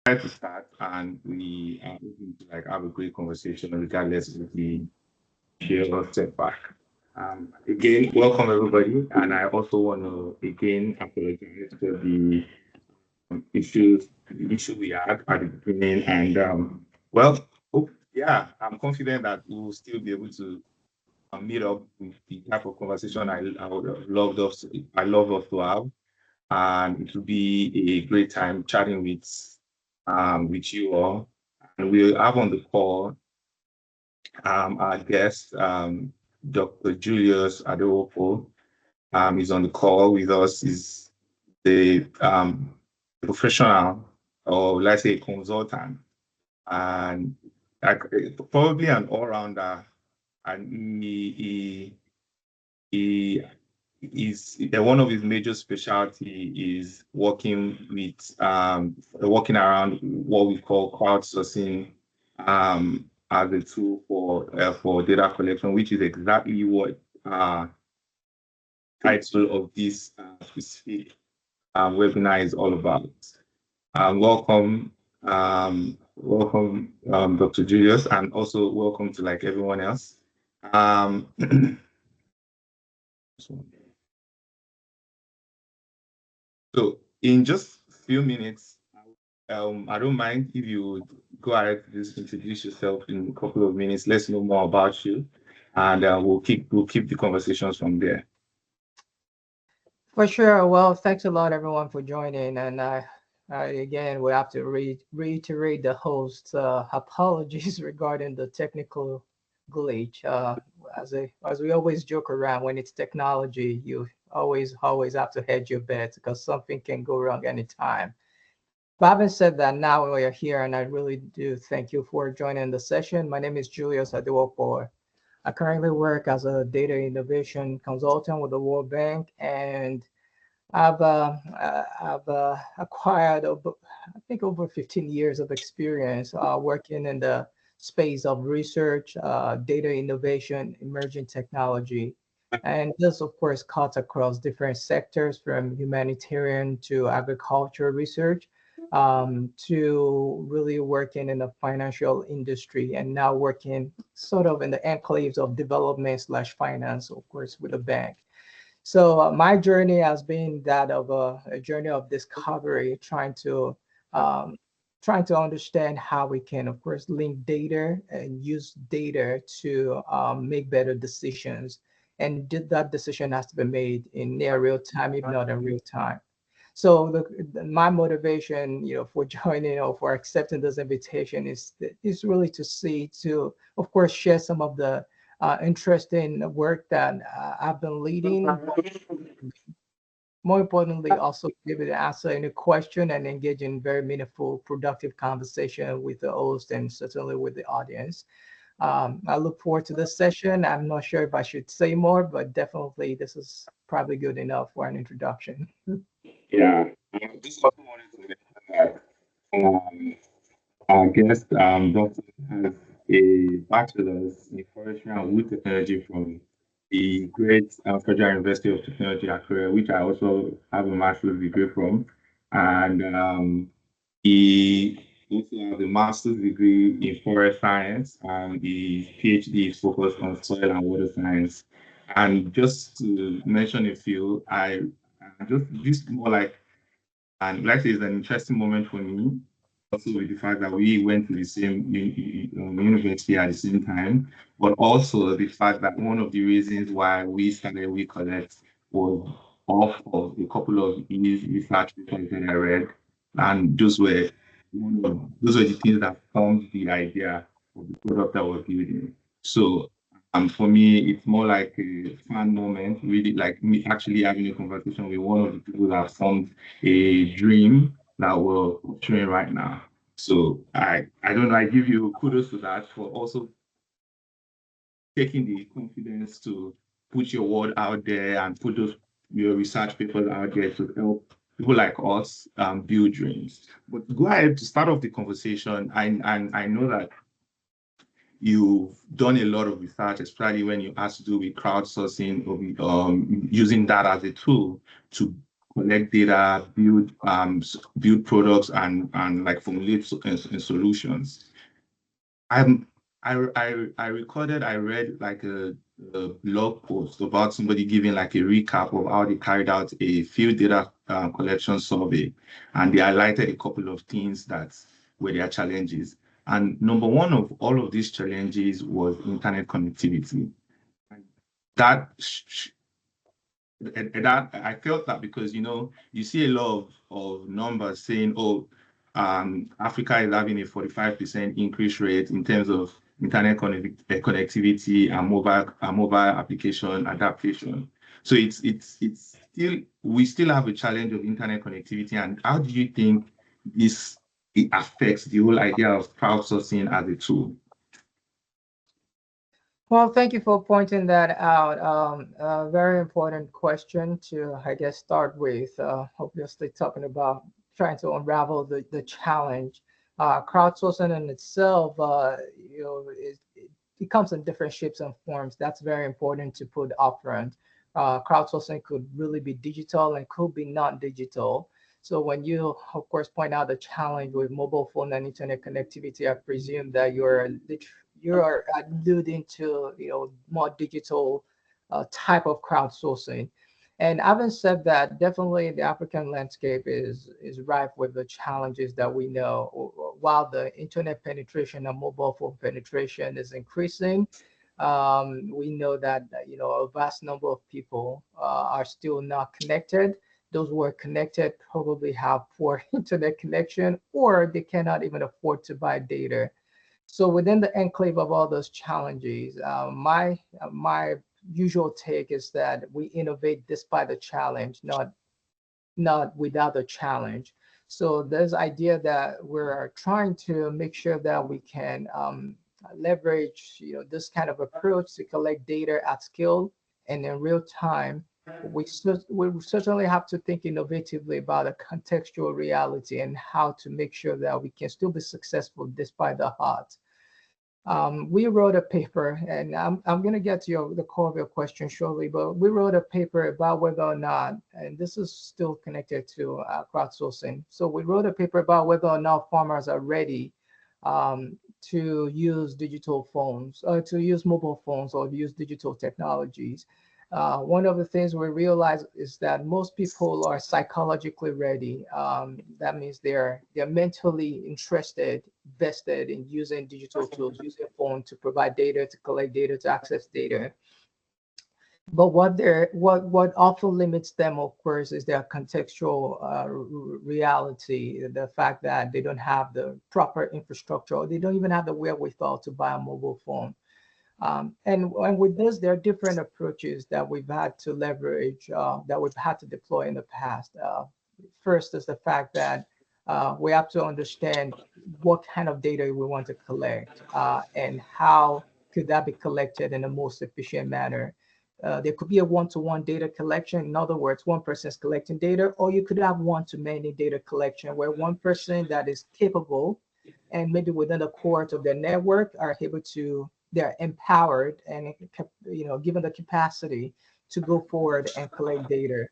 try to start, and we are looking to like have a great conversation regardless of the share or setback. Again, welcome everybody, and I also want to again apologize for the issue we had at the beginning, and yeah, I'm confident that we will still be able to meet up with the type of conversation I would have loved us I love us to have, and it will be a great time chatting with you all. And we'll have on the call our guest, Dr. Julius Adewopo, is on the call with us. Is the professional, or let's say consultant, and like, probably an all-rounder. And he is one of his major specialty is working around what we call crowdsourcing as a tool for data collection, which is exactly what title of this specific webinar is all about. Welcome, Dr. Julius, and also welcome to like everyone else. Um, so in just a few minutes, I don't mind if you would go ahead to just introduce yourself in a couple of minutes. Let's know more about you, and we'll keep the conversations from there. For sure. Well, thanks a lot, everyone, for joining. And I again, we have to reiterate the host's apologies regarding the technical glitch. As we always joke around, when it's technology, you always have to hedge your bets because something can go wrong anytime. But having said that, now we are here, and I really do thank you for joining the session. My name is Julius Adewopo. I currently work as a data innovation consultant with the World Bank, and I've acquired I think over 15 years of experience working in the space of research, data innovation, emerging technology. And this, of course, cuts across different sectors from humanitarian to agriculture research to really working in the financial industry and now working sort of in the enclaves of development slash finance, of course, with a bank. So my journey has been that of a journey of discovery, um, trying to understand how we can, of course, link data and use data to make better decisions. And that decision has to be made in near real time, if not in real time. So my motivation, for joining or for accepting this invitation is really to see to, of course, share some of the interesting work that I've been leading. More importantly, also be able to answer any question and engage in very meaningful, productive conversation with the host and certainly with the audience. I look forward to this session. I'm not sure if I should say more, but definitely this is probably good enough for an introduction. Yeah, just also wanted to mention that our guest, Doctor, has a bachelor's in forestry and wood technology from the great Federal University of Technology, Accra, which I also have a master's degree from, and he also has a master's degree in forest science, and his PhD is focused on soil and water science. And just to mention a few, just this more like, and like it's an interesting moment for me, also with the fact that we went to the same university at the same time, but also the fact that one of the reasons why we started WeCollect was off of a couple of his research papers that I read, and those were the things that formed the idea of the product that we're building. So for me, it's more like a fun moment, really like me actually having a conversation with one of the people that formed a dream that we're pursuing right now. So I don't know, I give you kudos to that for also taking the confidence to put your word out there and put those your research papers out there to help people like us build dreams. But go ahead to start off the conversation. I know that you've done a lot of research, especially when you have to do with crowdsourcing or using that as a tool to collect data, build products, and like formulate solutions. I'm I read like a blog post about somebody giving like a recap of how they carried out a field data collection survey, and they highlighted a couple of things that were their challenges. And number one of all of these challenges was internet connectivity. And that and that I felt that because you see a lot of numbers saying, oh, Africa is having a 45% increase rate in terms of internet connectivity and mobile application adaptation. So it's still we still have a challenge of internet connectivity. And how do you think this it affects the whole idea of crowdsourcing as a tool? Well, thank you for pointing that out. A very important question to, I guess, start with. Obviously, talking about trying to unravel the challenge. Crowdsourcing in itself, it comes in different shapes and forms. That's very important to put upfront. Crowdsourcing could really be digital and could be non-digital. So when you, of course, point out the challenge with mobile phone and internet connectivity, I presume that you're alluding to more digital type of crowdsourcing. And having said that, definitely the African landscape is rife with the challenges that we know. While the internet penetration and mobile phone penetration is increasing, we know that a vast number of people are still not connected. Those who are connected probably have poor internet connection, or they cannot even afford to buy data. So within the enclave of all those challenges, my usual take is that we innovate despite the challenge, not without the challenge. So there's idea that we're trying to make sure that we can leverage this kind of approach to collect data at scale and in real time. We certainly have to think innovatively about a contextual reality and how to make sure that we can still be successful despite the odds. We wrote a paper, and I'm going to get to the core of your question shortly, but we wrote a paper about whether or not, and this is still connected to crowdsourcing. So we wrote a paper about whether or not farmers are ready to use digital phones, or to use mobile phones, or to use digital technologies. One of the things we realize is that most people are psychologically ready. That means they're mentally interested, vested in using digital tools, using phone to provide data, to collect data, to access data. But what often limits them, of course, is their contextual reality, the fact that they don't have the proper infrastructure, or they don't even have the wherewithal to buy a mobile phone. And with this, there are different approaches that we've had to leverage, that we've had to deploy in the past. First is the fact that we have to understand what kind of data we want to collect, and how could that be collected in the most efficient manner. There could be a one-to-one data collection. In other words, one person is collecting data, or you could have one-to-many data collection where one person that is capable and maybe within the core of their network are able to, they're empowered and given the capacity to go forward and collect data.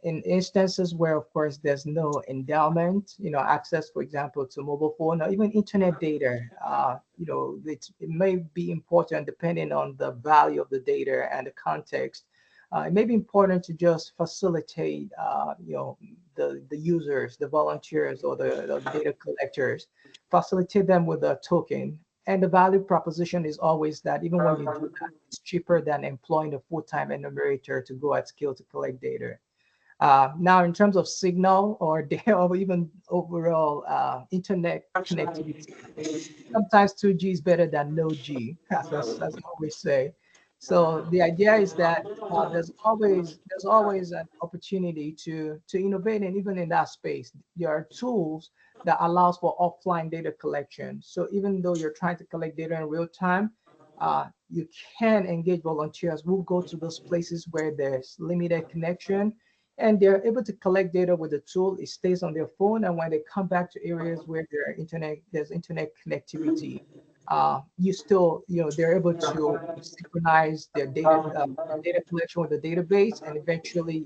In instances where, of course, there's no endowment, access, for example, to mobile phone or even internet data, it may be important depending on the value of the data and the context. It may be important to just facilitate, the users, the volunteers, or the data collectors, facilitate them with a token. And the value proposition is always that even when you do that, it's cheaper than employing a full-time enumerator to go at scale to collect data. Now, in terms of signal or data, or even overall internet connectivity, sometimes 2G is better than no G, as I always say. So the idea is that there's always an opportunity to innovate, and even in that space, there are tools that allows for offline data collection. So even though you're trying to collect data in real time, you can engage volunteers who go to those places where there's limited connection, and they're able to collect data with the tool. It stays on their phone, and when they come back to areas where there's internet connectivity, you still, they're able to synchronize their data collection with the database, and eventually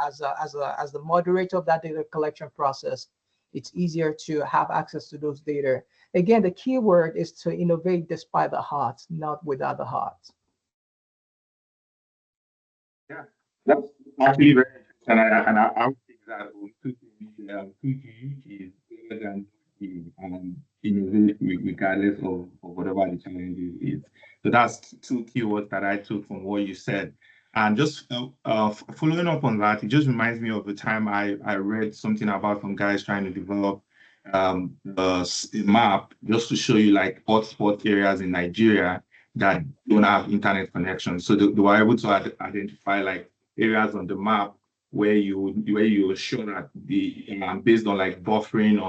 as the moderator of that data collection process, it's easier to have access to those data. Again, the key word is to innovate despite the heart, not without the heart. Yeah, that's actually very interesting. I would think that Tuki is better than Tuki and innovate regardless of whatever the challenges is. So that's two keywords that I took from what you said. And just following up on that, it just reminds me of the time I read something about some guys trying to develop a map just to show you like hotspot areas in Nigeria that don't have internet connection. So they were able to identify like areas on the map where you were sure that the based on like buffering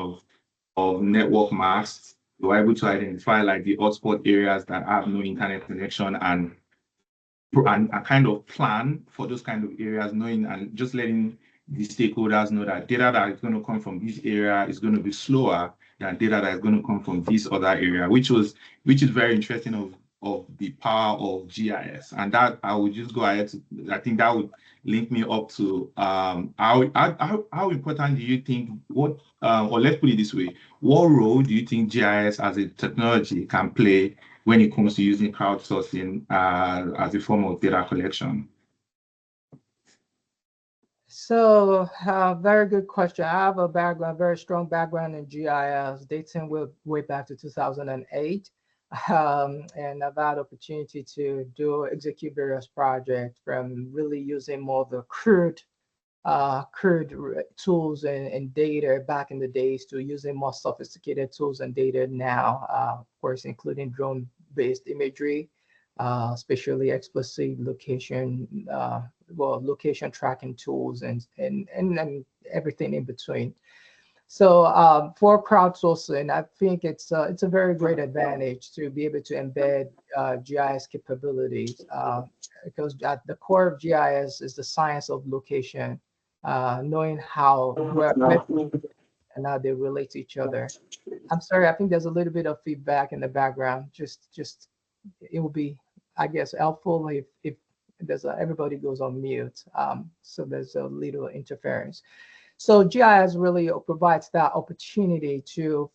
of network masts, they were able to identify like the hotspot areas that have no internet connection and a kind of plan for those kind of areas, knowing and just letting the stakeholders know that data that is going to come from this area is going to be slower than data that is going to come from this other area, which is very interesting of the power of GIS. And that I would just go ahead to, I think that would link me up to how important do you think or let's put it this way, what role do you think GIS as a technology can play when it comes to using crowdsourcing as a form of data collection? So, very good question. I have a background, very strong background in GIS, dating way back to 2008. And I've had opportunity to execute various projects, from really using more of the crude tools and data back in the days to using more sophisticated tools and data now, of course, including drone-based imagery, especially explicit location, location tracking tools and everything in between. So for crowdsourcing, I think it's a very great advantage to be able to embed GIS capabilities, because at the core of GIS is the science of location, knowing where and how they relate to each other. I'm sorry, I think there's a little bit of feedback in the background. Just it will be, I guess, helpful if everybody goes on mute. So there's a little interference. So GIS really provides that opportunity to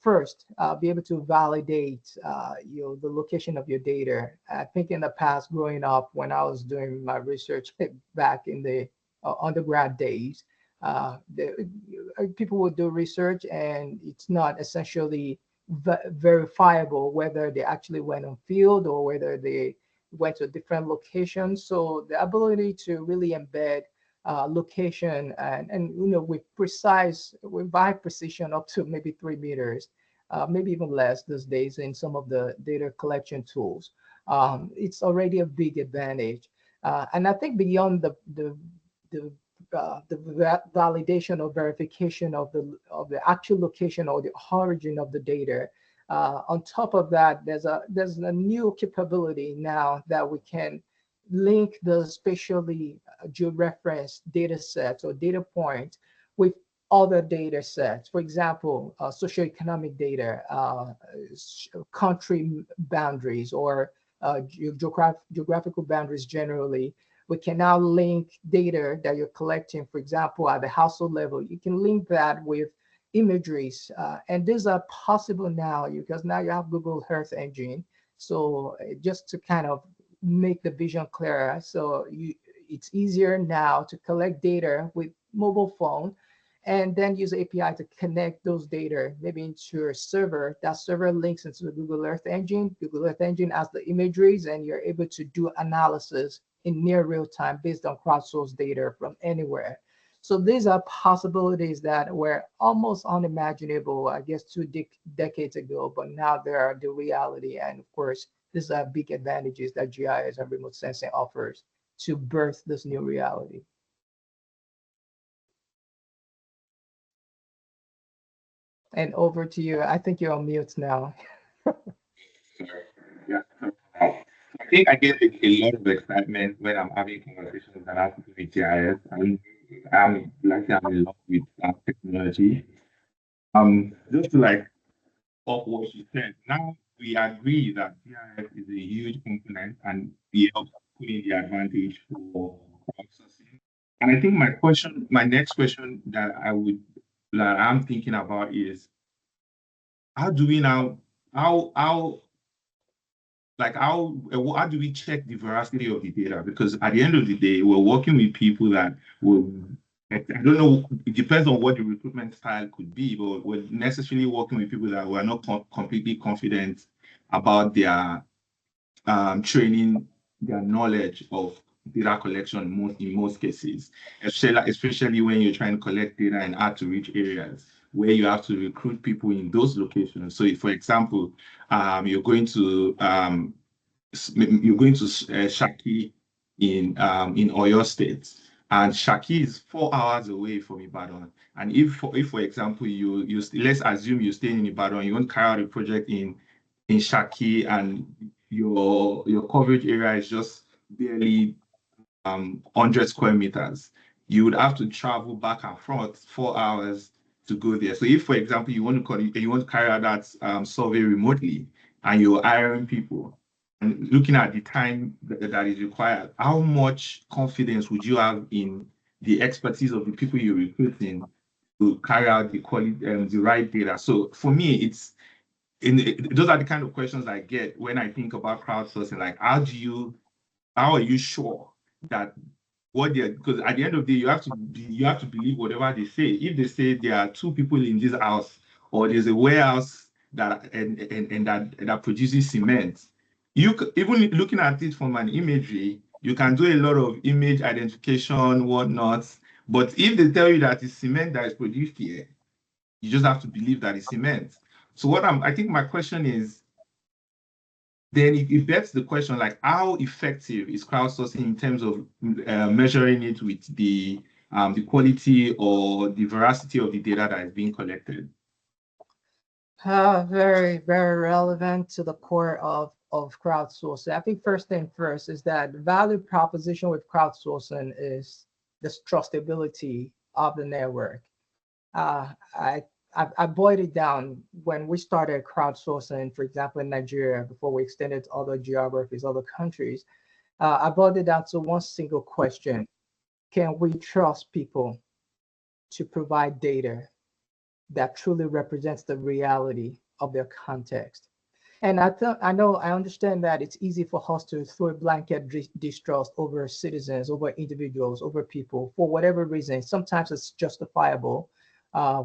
first be able to validate the location of your data. I think in the past, growing up, when I was doing my research back in the undergrad days, people would do research and it's not essentially verifiable whether they actually went on field or whether they went to a different location. So the ability to really embed location and with high precision up to maybe 3 meters, maybe even less these days in some of the data collection tools. It's already a big advantage. And I think beyond the validation or verification of the actual location or the origin of the data, on top of that, there's a new capability now that we can link the spatially georeferenced data sets or data points with other data sets. For example, socioeconomic data, country boundaries, or geographical boundaries generally. We can now link data that you're collecting, for example, at the household level. You can link that with imageries, and these are possible now because now you have Google Earth Engine. So just to kind of make the vision clearer, so it's easier now to collect data with mobile phone and then use API to connect those data maybe into your server. That server links into the Google Earth Engine. Google Earth Engine has the imageries, and you're able to do analysis in near real time based on crowdsourced data from anywhere. So these are possibilities that were almost unimaginable, I guess, two decades ago, but now they are the reality. And of course, these are big advantages that GIS and remote sensing offers to birth this new reality. And over to you. I think you're on mute now. Yeah. I think I get a lot of excitement when I'm having conversations that have to do with GIS. And I'm in love with technology. Just to like of what you said. Now we agree that GIS is a huge component and we help put in the advantage for crowdsourcing. And I think my next question that I'm thinking about is how do we now how how do we check the veracity of the data? Because at the end of the day, we're working with people that will, I don't know, it depends on what the recruitment style could be, but we're necessarily working with people that we're not completely confident about their training, their knowledge of data collection in most cases, especially when you're trying to collect data and add to rich areas where you have to recruit people in those locations. So, if, for example, you're going to Shaki in Oyo State, and Shaki is 4 hours away from Ibadan. And if for example you let's assume you stay in Ibadan, you want to carry out a project in Shaki, and your coverage area is just barely 100 square meters, you would have to travel back and forth 4 hours to go there. So if, for example, you want to carry out that survey remotely and you're hiring people and looking at the time that is required, how much confidence would you have in the expertise of the people you're recruiting to carry out the right data? So for me, those are the kind of questions I get when I think about crowdsourcing. Like, how are you sure that what they're, because at the end of the day, you have to believe whatever they say. If they say there are two people in this house, or there's a warehouse that produces cement, even looking at it from an imagery, you can do a lot of image identification, whatnot. But if they tell you that it's cement that is produced here, you just have to believe that it's cement. So I think my question is, then it begs the question, like, how effective is crowdsourcing in terms of measuring it with the quality or the veracity of the data that is being collected? Very, very relevant to the core of crowdsourcing. I think first thing first is that value proposition with crowdsourcing is this trustability of the network. Uh, I, I boiled it down when we started crowdsourcing, for example, in Nigeria, before we extended to other geographies, other countries. I boiled it down to one single question: can we trust people to provide data that truly represents the reality of their context? And I understand that it's easy for us to throw a blanket distrust over citizens, over individuals, over people for whatever reason. Sometimes it's justifiable.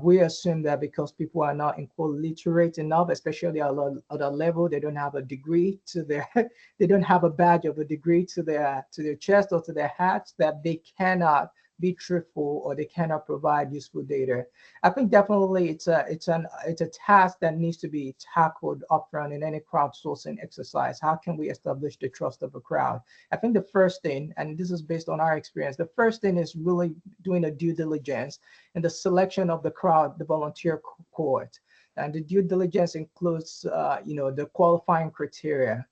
We assume that because people are not quote literate enough, especially at a level, they don't have a degree to their, they don't have a badge of a degree to their chest or to their hats, that they cannot be truthful or they cannot provide useful data. I think definitely it's a task that needs to be tackled upfront in any crowdsourcing exercise. How can we establish the trust of a crowd? I think the first thing, and this is based on our experience, the first thing is really doing a due diligence in the selection of the crowd, the volunteer cohort. And the due diligence includes, the qualifying criteria.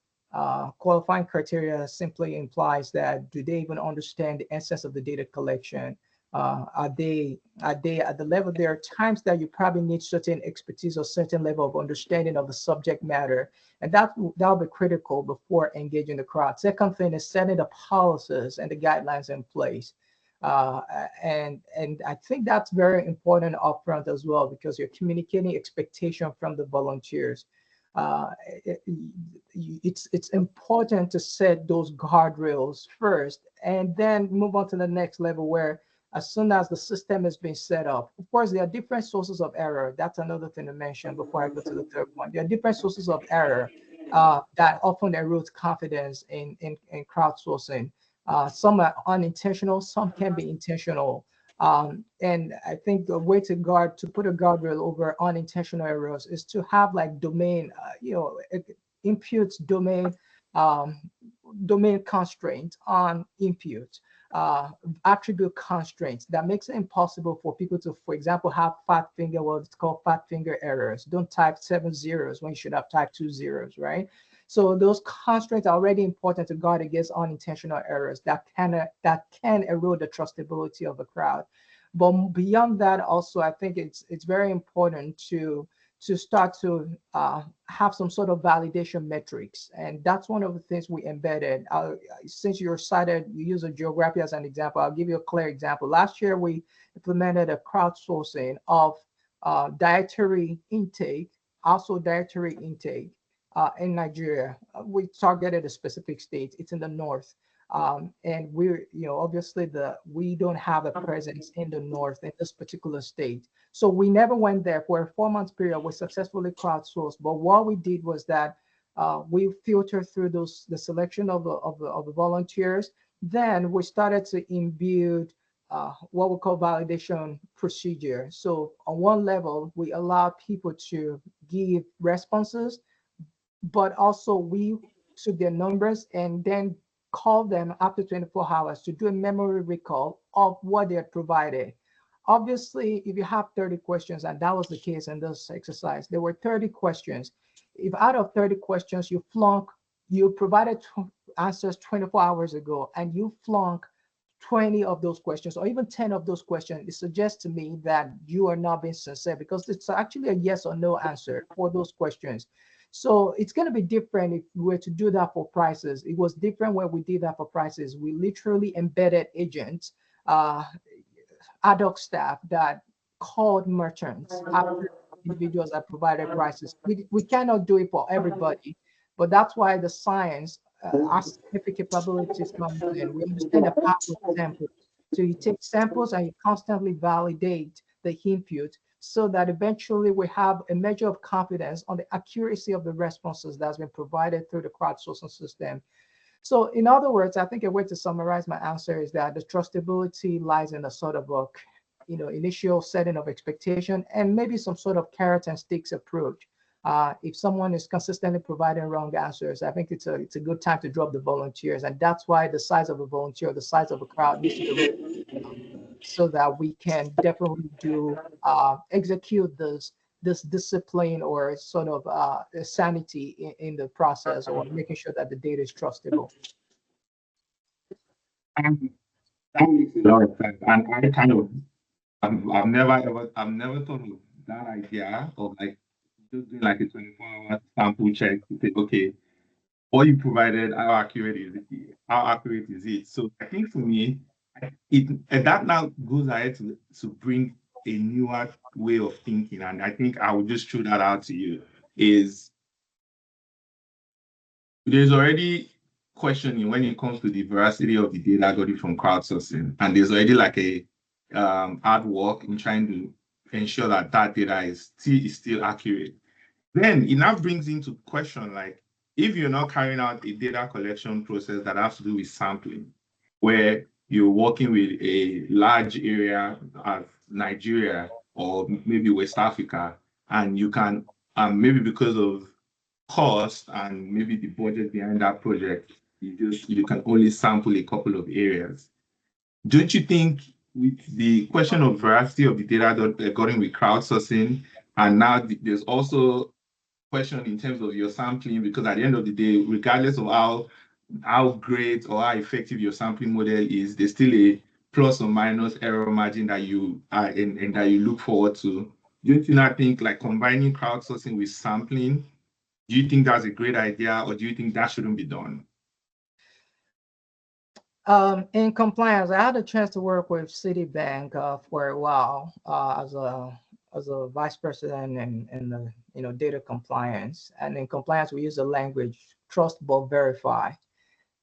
Qualifying criteria simply implies that do they even understand the essence of the data collection? Are they at the level? There are times that you probably need certain expertise or certain level of understanding of the subject matter, and that'll be critical before engaging the crowd. Second thing is setting the policies and the guidelines in place. Uh, and I think that's very important upfront as well, because you're communicating expectation from the volunteers. Uh, it, it's important to set those guardrails first, and then move on to the next level, where as soon as the system has been set up. Of course, there are different sources of error. That's another thing to mention before I go to the third point. There are different sources of error that often erode confidence in crowdsourcing. Some are unintentional, some can be intentional. And I think the way to put a guardrail over unintentional errors is to have like domain, it imputes um, domain constraint on input, uh, attribute constraints that makes it impossible for people to, for example, have fat finger, what it's called fat finger errors. Don't type 7 zeros when you should have typed 2 zeros, right? So those constraints are already important to guard against unintentional errors that can erode the trustability of the crowd. But beyond that, also, I think it's very important to start to have some sort of validation metrics. And that's one of the things we embedded. Since you're cited, you use a geography as an example. I'll give you a clear example. Last year, we implemented a crowdsourcing of dietary intake, also dietary intake in Nigeria. We targeted a specific state. It's in the north. And we're, obviously we don't have a presence in the north in this particular state. So we never went there for a 4 month period. We successfully crowdsourced. But what we did was that we filtered through the selection of the volunteers. Then we started to imbue what we call validation procedure. So on one level, we allow people to give responses, but also we took their numbers and then call them after 24 hours to do a memory recall of what they had provided. Obviously, if you have 30 questions, and that was the case in this exercise, there were 30 questions. If out of 30 questions you provided answers 24 hours ago, and you flunk 20 of those questions, or even 10 of those questions, it suggests to me that you are not being sincere, because it's actually a yes or no answer for those questions. So it's going to be different if we were to do that for prices. It was different when we did that for prices. We literally embedded agents, ad hoc staff that called merchants after individuals that provided prices. We cannot do it for everybody, but that's why the science, our scientific capabilities comes in. We understand the power of samples. So you take samples and you constantly validate the input so that eventually we have a measure of confidence on the accuracy of the responses that's been provided through the crowdsourcing system. So in other words, I think a way to summarize my answer is that the trustability lies in a sort of a, initial setting of expectation, and maybe some sort of carrot and sticks approach. If someone is consistently providing wrong answers, I think it's a good time to drop the volunteers, and that's why the size of a volunteer, the size of a crowd needs to be so that we can definitely execute this discipline or sort of sanity in the process, or making sure that the data is trustable. That makes a lot of sense. And I kind of, I've never thought of that idea of like just doing like a 24-hour sample check to say, okay, what you provided, how accurate is it? So I think for me, and that now goes ahead to bring a newer way of thinking. And I think I would just throw that out to you is there's already questioning when it comes to the veracity of the data got it from crowdsourcing. And there's already like a hard work in trying to ensure that that data is still accurate. Then it now brings into question, like, if you're not carrying out a data collection process that has to do with sampling, where you're working with a large area of Nigeria or maybe West Africa, and you can, maybe because of cost and maybe the budget behind that project, you can only sample a couple of areas. Don't you think with the question of veracity of the data that they're getting with crowdsourcing, and now there's also question in terms of your sampling, because at the end of the day, regardless of how great or how effective your sampling model is, there's still a plus or minus error margin that you are and that you look forward to. Don't you not think like combining crowdsourcing with sampling, do you think that's a great idea, or do you think that shouldn't be done? In compliance, I had a chance to work with Citibank for a while as a vice president in the data compliance. And in compliance, we use the language trust but verify.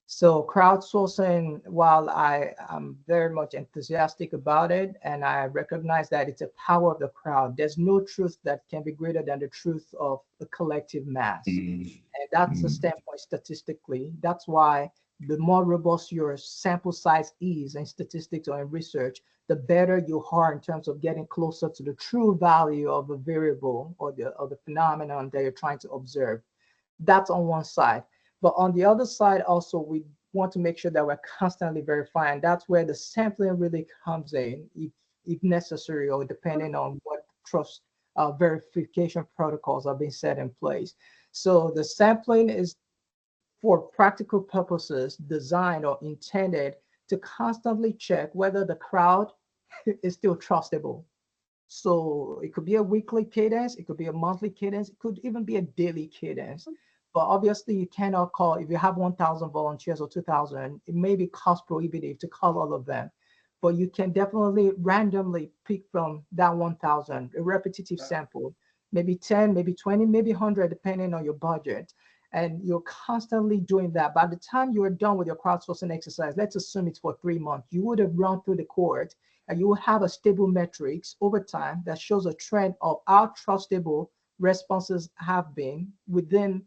So crowdsourcing, while I am very much enthusiastic about it, and I recognize that it's a power of the crowd, there's no truth that can be greater than the truth of the collective mass. And that's the standpoint statistically. That's why the more robust your sample size is in statistics or in research, the better you are in terms of getting closer to the true value of the variable or the phenomenon that you're trying to observe. That's on one side. But on the other side, also, we want to make sure that we're constantly verifying. That's where the sampling really comes in, if necessary, or depending on what trust verification protocols are being set in place. So the sampling is, for practical purposes, designed or intended to constantly check whether the crowd is still trustable. So it could be a weekly cadence, it could be a monthly cadence, it could even be a daily cadence. But obviously, you cannot call, if you have 1,000 volunteers or 2,000, it may be cost prohibitive to call all of them. But you can definitely randomly pick from that 1,000, a repetitive sample, maybe 10, maybe 20, maybe 100, depending on your budget. And you're constantly doing that. By the time you are done with your crowdsourcing exercise, let's assume it's for 3 months, you would have run through the cohort and you will have a stable metrics over time that shows a trend of how trustable responses have been within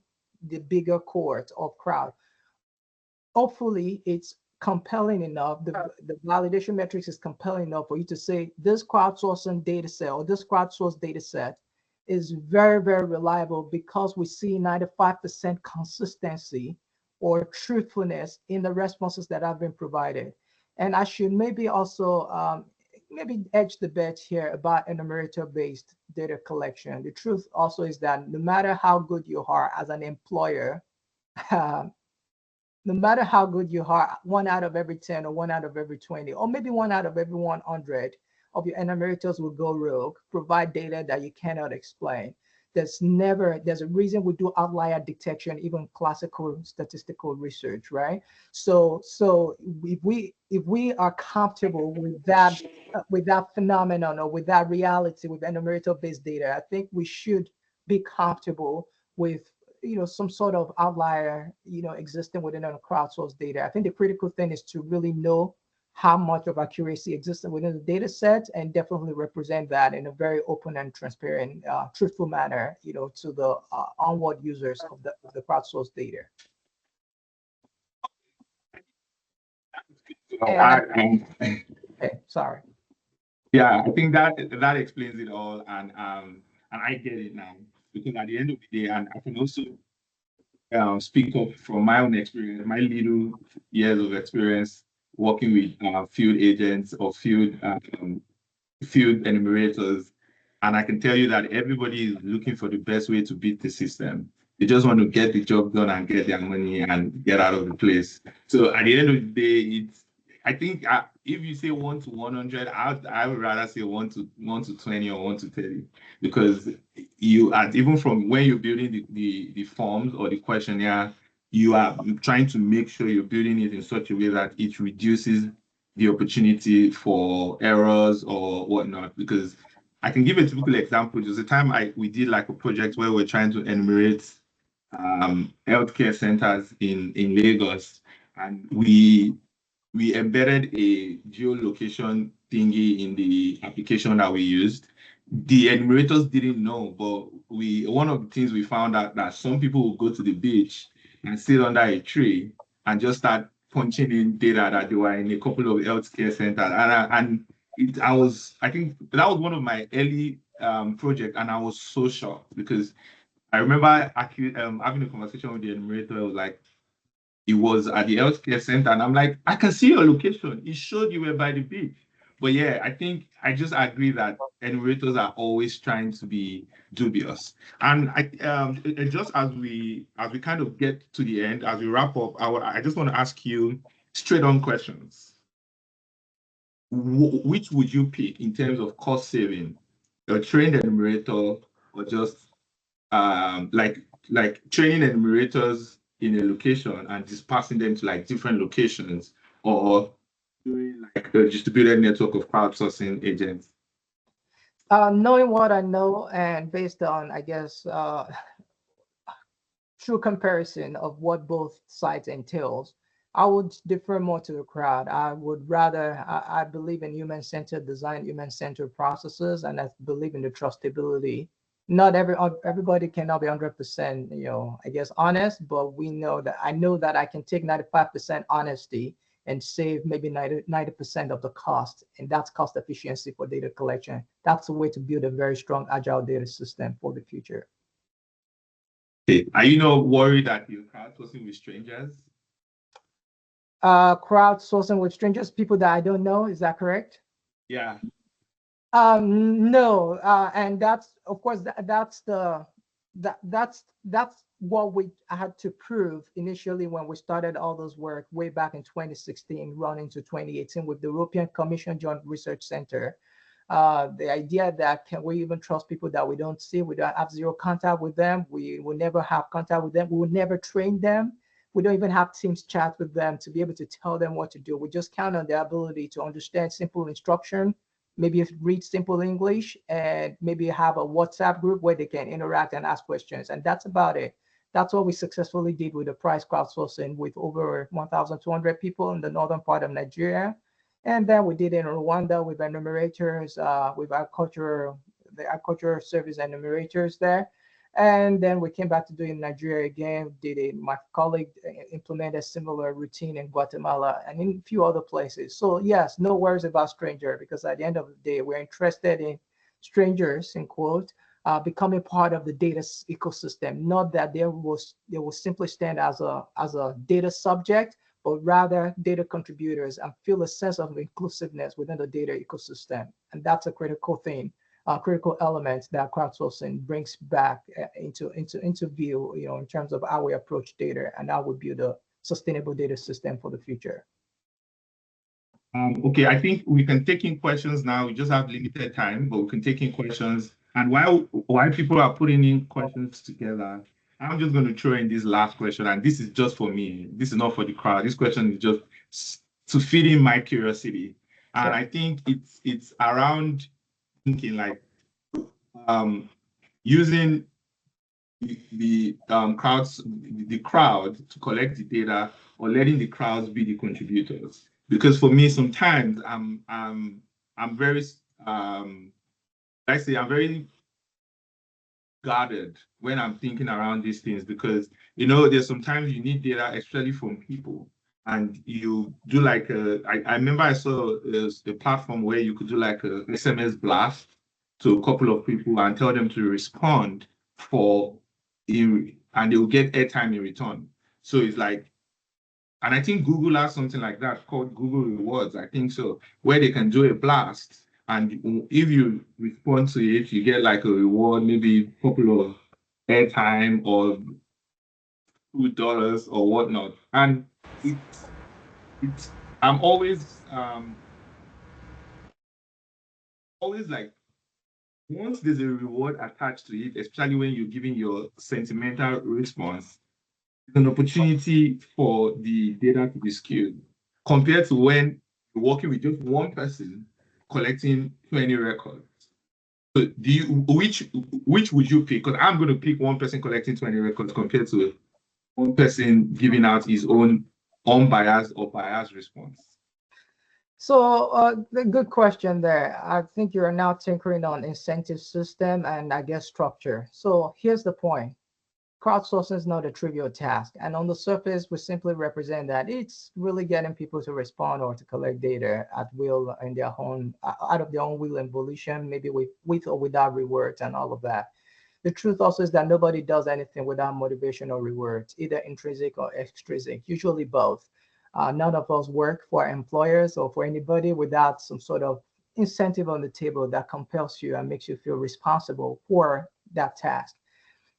the bigger cohort of crowd. Hopefully it's compelling enough, the validation metrics is compelling enough for you to say this crowdsourcing data set or this crowdsourced data set is very, very reliable because we see 95% consistency or truthfulness in the responses that have been provided. And I should maybe also maybe edge the bet here about enumerator-based data collection. The truth also is that no matter how good you are as an employer, no matter how good you are, 1 out of every 10 or 1 out of every 20, or maybe 1 out of every 100 of your enumerators will go rogue, provide data that you cannot explain. There's a reason we do outlier detection, even classical statistical research, right? So if we are comfortable with that phenomenon or with that reality with enumerator-based data, I think we should be comfortable with some sort of outlier existing within a crowdsourced data. I think the critical thing is to really know how much of accuracy exists within the data set and definitely represent that in a very open and transparent, truthful manner, to the onward users of the crowdsourced data. And okay, sorry. Yeah, I think that explains it all, and I get it now, because at the end of the day, and I can also speak up from my own experience, my little years of experience working with field agents or field enumerators, and I can tell you that everybody is looking for the best way to beat the system. They just want to get the job done and get their money and get out of the place. So at the end of the day, I think if you say 1 to 100, I would rather say 1 to 20 or 1 to 30, because even from when you're building the forms or the questionnaire, you are trying to make sure you're building it in such a way that it reduces the opportunity for errors or whatnot. Because I can give a typical example. There's a time we did like a project where we're trying to enumerate healthcare centers in Lagos, and we embedded a geolocation thingy in the application that we used. The enumerators didn't know, but one of the things we found out that some people will go to the beach and sit under a tree and just start punching in data that they were in a couple of healthcare centers. I think that was one of my early projects, and I was so shocked because I remember actually having a conversation with the enumerator. It was like, it was at the healthcare center, and I'm like, I can see your location. It showed you were by the beach. But yeah, I think I just agree that enumerators are always trying to be dubious. And just as we kind of get to the end, as we wrap up, I just want to ask you straight on questions. Which would you pick in terms of cost saving? A trained enumerator, or just like training enumerators in a location and dispersing them to like different locations, or doing like a distributed network of crowdsourcing agents? Knowing what I know and based on, I guess, true comparison of what both sides entails, I would defer more to the crowd. I would rather, I believe in human-centered design, human-centered processes, and I believe in the trustability. Not everybody cannot be 100%, I guess, honest, but I know that I can take 95% honesty and save maybe 90% of the cost, and that's cost efficiency for data collection. That's a way to build a very strong agile data system for the future. Okay. Are you not worried that you're crowdsourcing with strangers? Crowdsourcing with strangers, people that I don't know, is that correct? Yeah. No, and that's of course that's what we had to prove initially when we started all those work way back in 2016, running to 2018 with the European Commission Joint Research Center. The idea that can we even trust people that we don't see, we don't have zero contact with them, we will never have contact with them, we will never train them, we don't even have teams chat with them to be able to tell them what to do. We just count on their ability to understand simple instruction, maybe read simple English, and maybe have a WhatsApp group where they can interact and ask questions. And that's about it. That's what we successfully did with the price crowdsourcing with over 1,200 people in the northern part of Nigeria. And then we did it in Rwanda with enumerators, with the agricultural service enumerators there. And then we came back to doing Nigeria again. Did it. My colleague implemented a similar routine in Guatemala and in a few other places. So yes, no worries about stranger, because at the end of the day, we're interested in strangers, in quote, becoming part of the data ecosystem. Not that they will simply stand as a data subject, but rather data contributors and feel a sense of inclusiveness within the data ecosystem. And that's a critical thing, critical element that crowdsourcing brings back into view, in terms of how we approach data and how we build a sustainable data system for the future. Okay, I think we can take in questions now. We just have limited time, but we can take in questions. And while people are putting in questions together, I'm just going to throw in this last question, and this is just for me. This is not for the crowd. This question is just to feed in my curiosity, and Sure. I think it's around thinking like using the crowd to collect the data, or letting the crowds be the contributors. Because for me, sometimes I'm very I'm very guarded when I'm thinking around these things, because there's sometimes you need data, especially from people, and you do like I remember I saw a platform where you could do like a SMS blast to a couple of people and tell them to respond and they will get airtime in return. So it's like, and I think Google has something like that called Google Rewards, I think so, where they can do a blast. And if you respond to it, you get like a reward, maybe a couple of airtime or $2 or whatnot. And it's I'm always like, once there's a reward attached to it, especially when you're giving your sentimental response, it's an opportunity for the data to be skewed compared to when you're working with just one person collecting 20 records. So which would you pick? Because I'm going to pick one person collecting 20 records compared to one person giving out his own unbiased or biased response. So the good question there. I think you're now tinkering on incentive system and I guess structure. So here's the point. Crowdsourcing is not a trivial task. And on the surface, we simply represent that it's really getting people to respond or to collect data at will in their own, out of their own will and volition, maybe with or without rewards and all of that. The truth also is that nobody does anything without motivation or rewards, either intrinsic or extrinsic, usually both. None of us work for employers or for anybody without some sort of incentive on the table that compels you and makes you feel responsible for that task.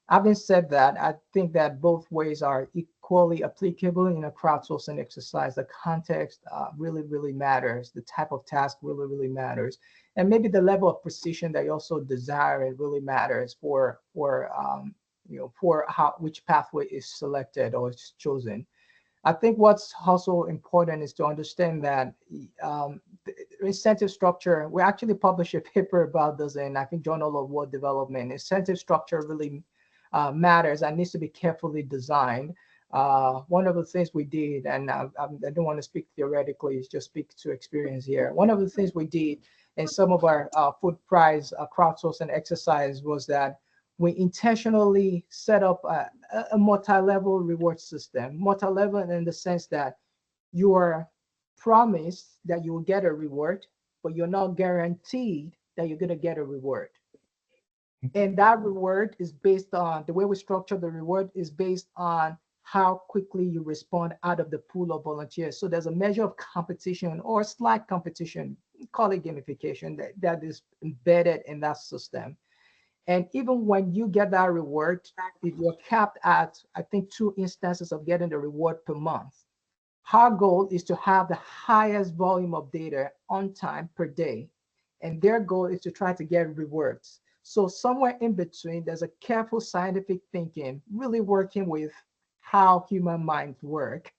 Having said that, I think that both ways are equally applicable in a crowdsourcing exercise. The context really, really matters. The type of task really, really matters. And maybe the level of precision that you also desire, it really matters for which pathway is selected or is chosen. I think what's also important is to understand that the incentive structure, we actually published a paper about this in, I think, Journal of World Development. Incentive structure really matters and needs to be carefully designed. One of the things we did, and I don't want to speak theoretically, just speak to experience here. One of the things we did in some of our food price crowdsourcing exercise was that we intentionally set up a multi-level reward system. Multi-level in the sense that you are promised that you will get a reward, but you're not guaranteed that you're going to get a reward. And that reward is based on the way we structure the reward is based on how quickly you respond out of the pool of volunteers. So there's a measure of competition or slight competition, call it gamification, that is embedded in that system. And even when you get that reward, if you're capped at, I think, 2 instances of getting the reward per month. Our goal is to have the highest volume of data on time per day. and their goal is to try to get rewards. So somewhere in between, there's a careful scientific thinking, really working with how human minds work.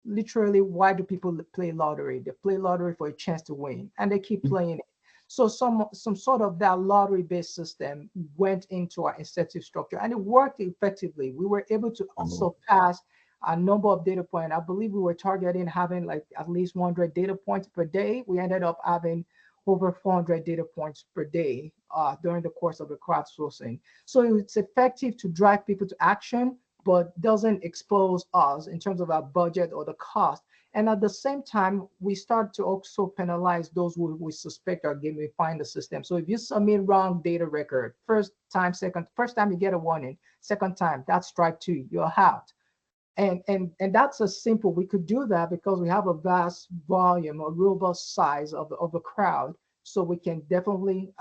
Literally, why do people play lottery? They play lottery for a chance to win, and they keep playing it. So some sort of that lottery-based system went into our incentive structure, and it worked effectively. We were able to Oh, surpass a number of data points. I believe we were targeting having like at least 100 data points per day. We ended up having over 400 data points per day during the course of the crowdsourcing. So it's effective to drive people to action, but doesn't expose us in terms of our budget or the cost. And at the same time, we start to also penalize those who we suspect are gamifying the system. So if you submit wrong data record, first time you get a warning, second time, that's strike two, you're out. And that's a simple, we could do that because we have a vast volume, a robust size of a crowd. So we can definitely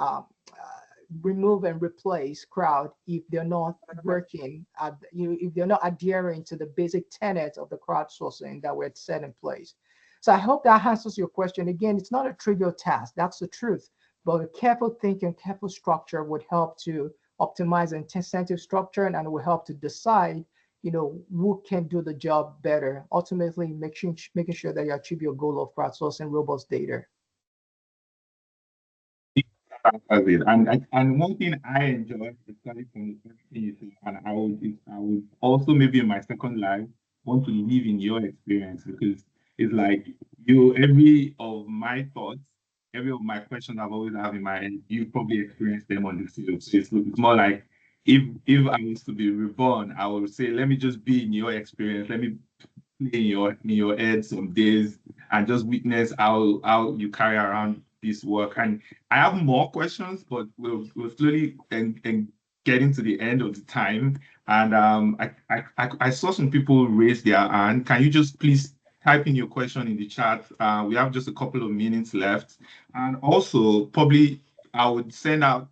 remove and replace crowd if they're not working if they're not adhering to the basic tenets of the crowdsourcing that were set in place. So I hope that answers your question. Again, it's not a trivial task, that's the truth, but a careful thinking, careful structure would help to optimize the incentive structure, and it will help to decide who can do the job better, ultimately making sure that you achieve your goal of crowdsourcing robust data. that's it. And one thing I enjoy, especially from everything you say, and I would also maybe in my second life want to live in your experience, because it's like you every of my thoughts, every of my questions I've always have in my head, you probably experienced them on the field. So it's more like if I was to be reborn, I would say, let me just be in your experience. Let me in your head some days and just witness how you carry around this work. And I have more questions, but we'll slowly and getting to the end of the time. And I saw some people raise their hand. Can you just please type in your question in the chat? We have just a couple of minutes left. And also, probably I would send out,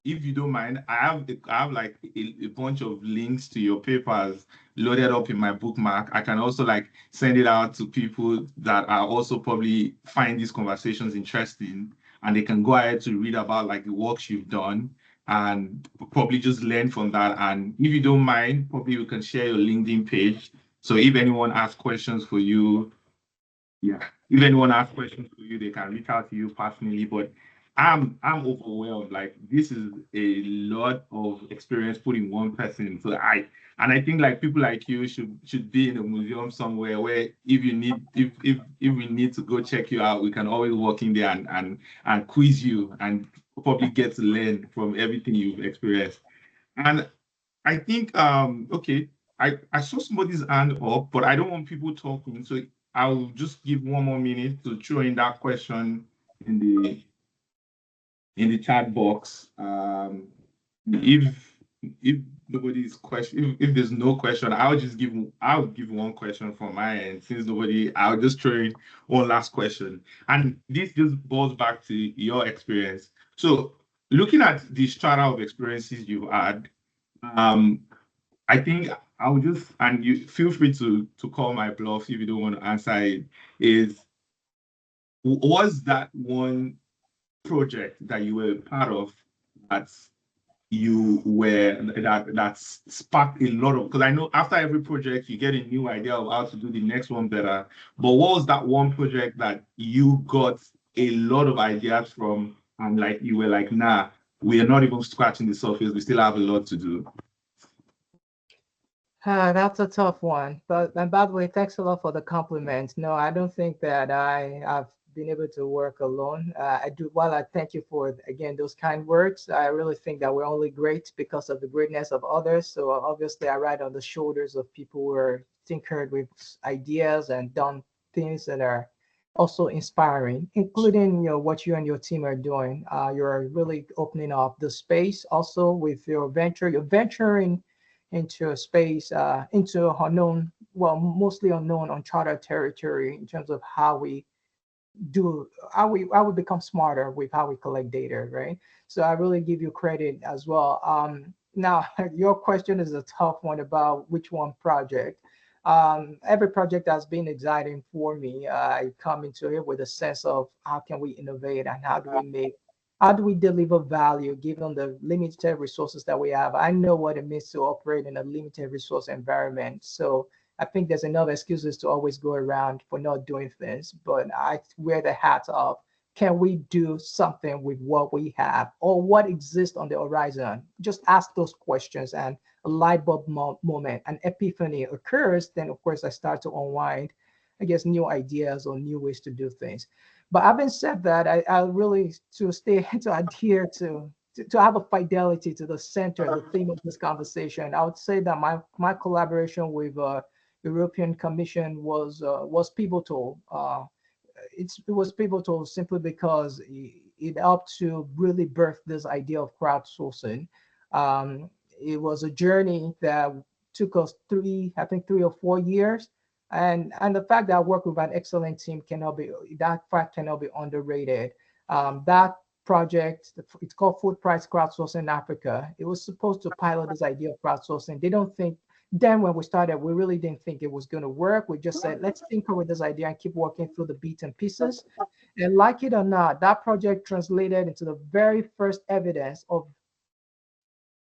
if you don't mind, I have like a bunch of links to your papers loaded up in my bookmark. I can also like send it out to people that are also probably find these conversations interesting, and they can go ahead to read about like the works you've done and probably just learn from that. And if you don't mind, probably you can share your LinkedIn page. So if anyone asks questions for you, yeah. If anyone has questions for you, they can reach out to you personally. But I'm overwhelmed. Like this is a lot of experience put in one person. So I think like people like you should be in a museum somewhere where if you need if we need to go check you out, we can always walk in there and quiz you and probably get to learn from everything you've experienced. And I think okay, I saw somebody's hand up, but I don't want people talking, so I'll just give one more minute to throw in that question in the chat box. If if nobody's question, if there's no question, I'll give one question from my end. Since nobody, I'll just throw in one last question, and this just boils back to your experience. So looking at the strata of experiences you've had, um, I think I would just, and you feel free to call my bluff if you don't want to answer it, is was that one project that you were part of that you were that sparked a lot of, because I know after every project you get a new idea of how to do the next one better. But what was that one project that you got a lot of ideas from and like you were like, nah, we are not even scratching the surface, we still have a lot to do. That's a tough one. But and by the way, thanks a lot for the compliment. No, I don't think that I have been able to work alone. I do. While I thank you for again those kind words, I really think that we're only great because of the greatness of others. So obviously, I ride on the shoulders of people who are tinkered with ideas and done things that are also inspiring, including what you and your team are doing. You're really opening up the space also with your venture. You're venturing into a space, into unknown, well, mostly unknown, uncharted territory in terms of how we become smarter with how we collect data, right? So I really give you credit as well. Now, your question is a tough one about which one project. Every project has been exciting for me. I come into it with a sense of how can we innovate and how do we make how do we deliver value given the limited resources that we have? I know what it means to operate in a limited resource environment. So I think there's enough excuses to always go around for not doing things, but I wear the hat of, can we do something with what we have or what exists on the horizon? Just ask those questions, and a light bulb moment, an epiphany occurs. Then, of course, I start to unwind, I guess, new ideas or new ways to do things. But having said that, I really to stay to adhere to have a fidelity to the center, the theme of this conversation. I would say that my collaboration with European Commission was pivotal. It was pivotal simply because it helped to really birth this idea of crowdsourcing. It was a journey that took us I think 3 or 4 years, and the fact that I work with an excellent team cannot be that fact cannot be underrated. That project, it's called Food Price Crowdsourcing in Africa. It was supposed to pilot this idea of crowdsourcing. They don't think then when we started, we really didn't think it was going to work. We just said, let's tinker with this idea and keep working through the bits and pieces. And like it or not, that project translated into the very first evidence of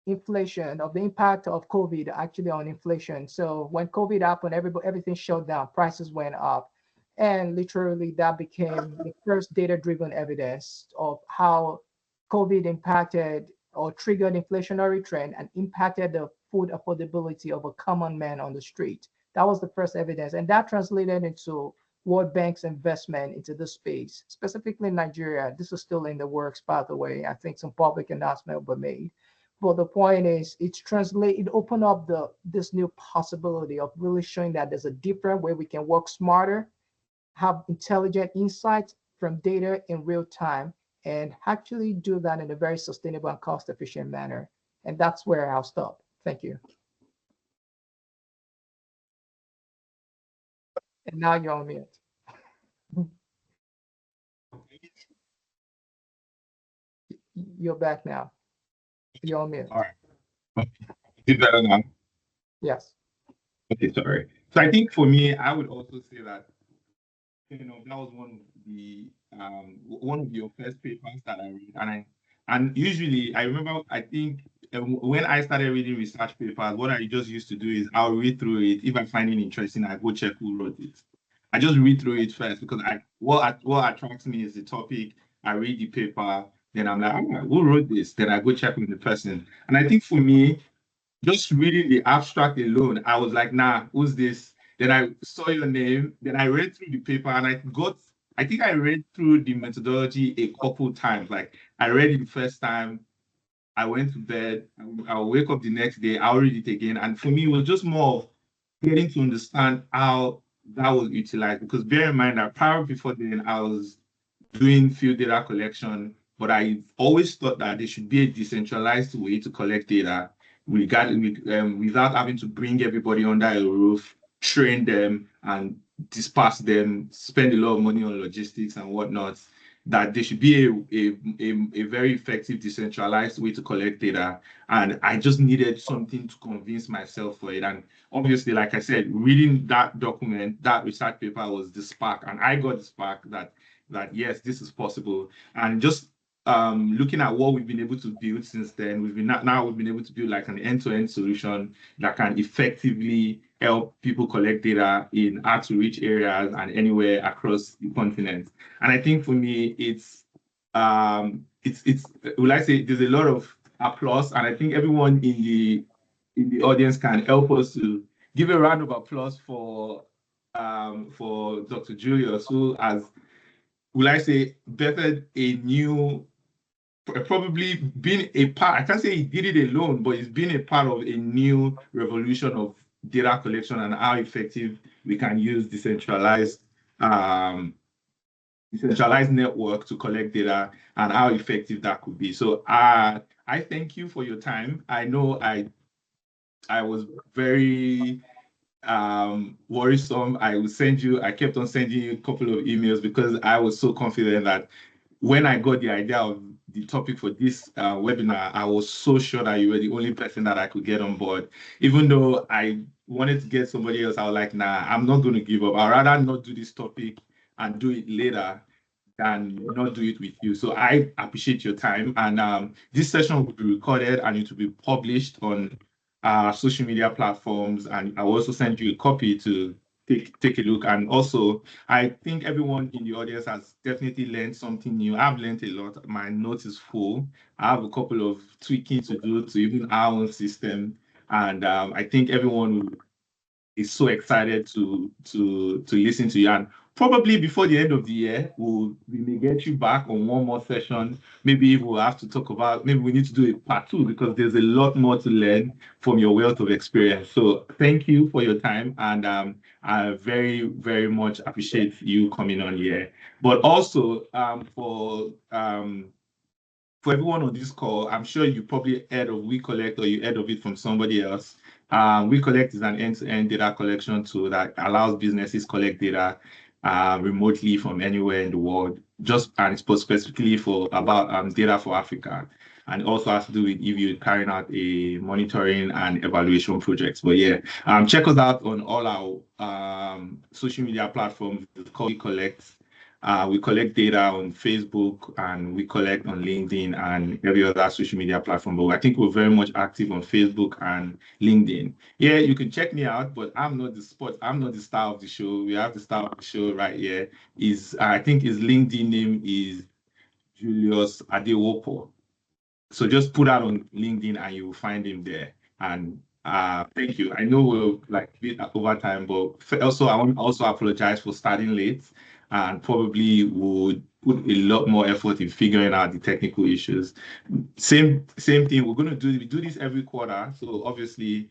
inflation, of the impact of COVID actually on inflation. So when COVID happened, everything shut down, prices went up. And literally that became the first data-driven evidence of how COVID impacted or triggered inflationary trend and impacted the food affordability of a common man on the street. That was the first evidence. And that translated into World Bank's investment into this space, specifically in Nigeria. This is still in the works, by the way. I think some public announcement will be made. But the point is, it opened up this new possibility of really showing that there's a different way we can work smarter, have intelligent insights from data in real time, and actually do that in a very sustainable and cost efficient manner. And that's where I'll stop. Thank you. And now you're on mute. You're back now. You're on mute. All right. Is it better now? Yes. Okay, sorry. So I think for me, I would also say that that was one of your first papers that I read, and usually I remember I think when I started reading research papers, what I just used to do is I'll read through it. If I find it interesting, I go check who wrote it. I just read through it first because what attracts me is the topic. I read the paper, then I'm like, who wrote this? Then I go check with the person. And I think for me, just reading the abstract alone, I was like, nah, who's this? Then I saw your name, then I read through the paper and I think I read through the methodology a couple times. Like I read it the first time, I went to bed, I'll wake up the next day, I'll read it again. And for me, it was just more of getting to understand how that was utilized. Because bear in mind that prior before then, I was doing field data collection, but I always thought that there should be a decentralized way to collect data without having to bring everybody under a roof, train them, and disperse them, spend a lot of money on logistics and whatnot. That there should be a very effective decentralized way to collect data. And I just needed something to convince myself for it. And obviously, like I said, reading that document, that research paper was the spark. And I got the spark that yes, this is possible. And just looking at what we've been able to build since then, we've been able to build like an end-to-end solution that can effectively help people collect data in hard to reach areas and anywhere across the continent. And I think for me, it's will I say there's a lot of applause, and I think everyone in the audience can help us to give a round of applause for Dr. Julius, who has, will I say, bettered a new, probably been a part, I can't say he did it alone, but he's been a part of a new revolution of data collection and how effective we can use decentralized network to collect data and how effective that could be. So I thank you for your time. I know I was very worrisome. I kept on sending you a couple of emails because I was so confident that when I got the idea of the topic for this webinar, I was so sure that you were the only person that I could get on board. Even though I wanted to get somebody else, I was like, nah, I'm not going to give up. I'd rather not do this topic and do it later than not do it with you. So I appreciate your time. And this session will be recorded and it will be published on social media platforms. And I will also send you a copy to take a look. And also, I think everyone in the audience has definitely learned something new. I've learned a lot. My notes is full. I have a couple of tweaking to do to even our own system. And I think everyone is so excited to listen to you. And probably before the end of the year, we may get you back on one more session. Maybe we'll have to talk about, maybe we need to do a part two because there's a lot more to learn from your wealth of experience. So thank you for your time. And I very, very much appreciate you coming on here. But also for everyone on this call, I'm sure you probably heard of WeCollect or you heard of it from somebody else. WeCollect is an end-to-end data collection tool that allows businesses collect data remotely from anywhere in the world. And it's specifically for about data for Africa, and also has to do with if you're carrying out a monitoring and evaluation projects. But yeah, check us out on all our social media platforms. It's called WeCollect. We collect data on Facebook and we collect on LinkedIn and every other social media platform. But I think we're very much active on Facebook and LinkedIn. Yeah, you can check me out, but I'm not the star of the show. We have the star of the show right here. I think his LinkedIn name is Julius Adewopo. So just put that on LinkedIn and you will find him there. And thank you. I know we're like a bit over time, but also I want to also apologize for starting late and probably would put a lot more effort in figuring out the technical issues. Same thing. We do this every quarter. So obviously,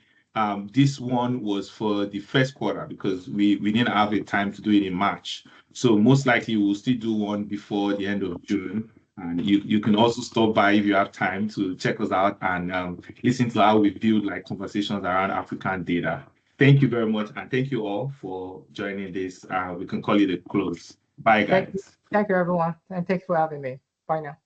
this one was for the first quarter because we didn't have the time to do it in March. So most likely we'll still do one before the end of June. And you can also stop by if you have time to check us out and listen to how we build like conversations around African data. Thank you very much. And thank you all for joining this. We can call it a close. Bye, Thank you. guys. Thank you, everyone. And thanks for having me. Bye now.